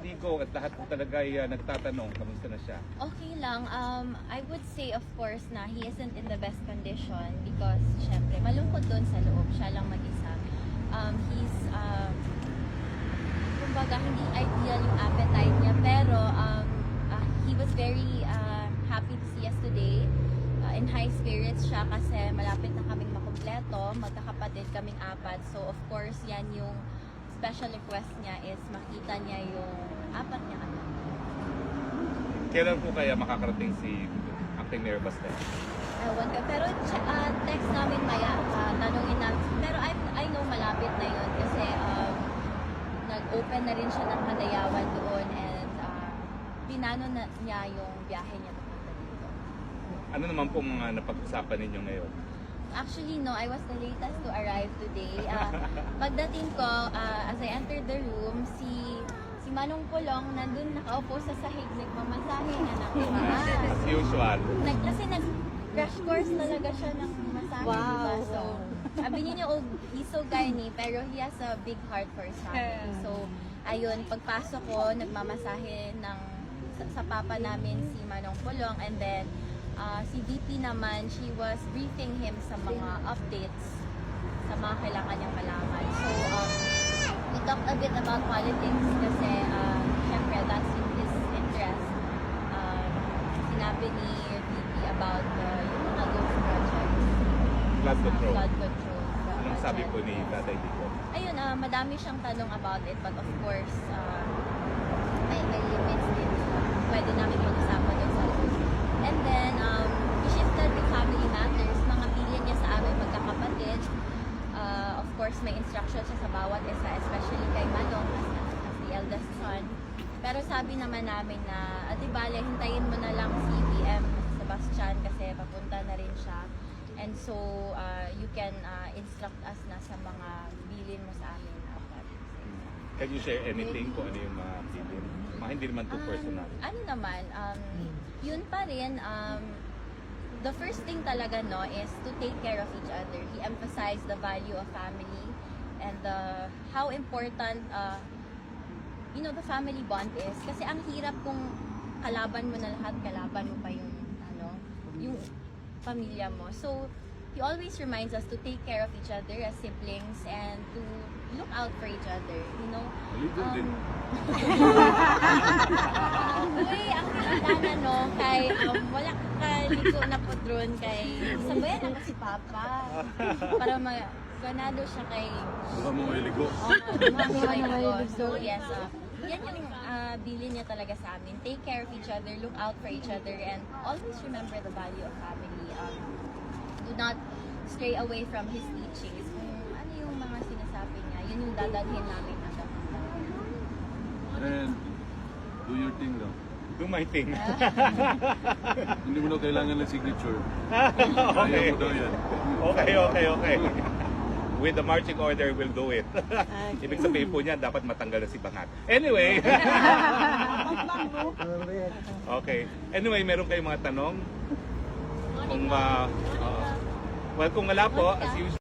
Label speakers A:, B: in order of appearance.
A: Dico at lahat po talaga ay nagtatanong, kamusta na siya?
B: Okay lang. I would say of course na he isn't in the best condition because syempre malungkot doon sa loob. Siya lang mag-isa. He's kumbaga hindi ideal yung appetite niya pero he was very happy to see us today. In high spirits siya kasi malapit na kaming makumpleto. Magkakapatid kaming apat. So of course yan yung special request niya is makita niya yung apat niya anak.
A: Kailan po kaya makakarating si Acting Mayor Baste?
B: Ewan ko. Pero text namin maya, tanungin namin. Pero I know malapit na yun kasi nag-open na rin siya ng Hadayawan doon and pinano na niya yung biyahe niya papunta dito.
A: Ano naman pong napag-usapan ninyo ngayon?
B: Actually, no, I was the latest to arrive today. Pagdating ko, as I entered the room, si Manong Pulong nandun nakaupo sa sahig, nagmamasahe na nakakaas.
A: As usual.
B: Kasi nag-crash course talaga siya ng masahe, diba? So, sabi niya, oh, he's so gynae, pero he has a big heart for his family. So, ayun, pagpasok ko, nagmamasahe sa papa namin si Manong Pulong, and then, si VP naman, she was briefing him sa mga updates sa mga kailangan niyang malaman. So, we talked a bit about politics kasi syempre that's in his interest. Sinabi ni VP about yung mga ghost projects.
A: Flood control.
B: Flood control.
A: Anong sabi po ni Tatay Dico?
B: Ayun, madami siyang tanong about it, but of course, may limits din. Pwede namin pag-usapan doon sa loob. And then, we shifted to family matters. Mga bilin niya sa aming magkakapatid. Of course, may instructions siya sa bawat isa, especially kay Manong as the eldest son. Pero sabi naman namin na, di bale, hintayin mo na lang si PM Sebastian kasi papunta na rin siya. And so, you can instruct us na sa mga bilin mo sa amin.
A: Can you share anything kung ano yung mga bilin? Hindi naman too personal.
B: Ano naman, yun pa rin, the first thing talaga no is to take care of each other. He emphasized the value of family and how important the family bond is. Kasi ang hirap kung kalaban mo na lahat, kalaban mo pa yung pamilya mo. So, he always reminds us to take care of each other as siblings and to look out for each other, you know. Uy, ang kilala no, kay wala kaligo na po drone kay sabayan lang si Papa para ganado siya kay
C: Mamaligo.
B: So yes, yan yung bilin niya talaga sa amin. Take care of each other, look out for each other, and always remember the value of family. Do not stray away from his teachings. Kung ano yung mga sinasabi niya, yun yung dadalhin namin hanggang
C: And do your thing lang.
A: Do my thing.
C: Hindi mo na kailangan ng signature.
A: Okay.
C: Kaya mo daw yan.
A: Okay. With the marching order, we'll do it. Ibig sabihin po niya, dapat matanggal na si Bangat. Anyway. Okay. Anyway, meron kayong mga tanong? Kung, well, kung wala po, as usual.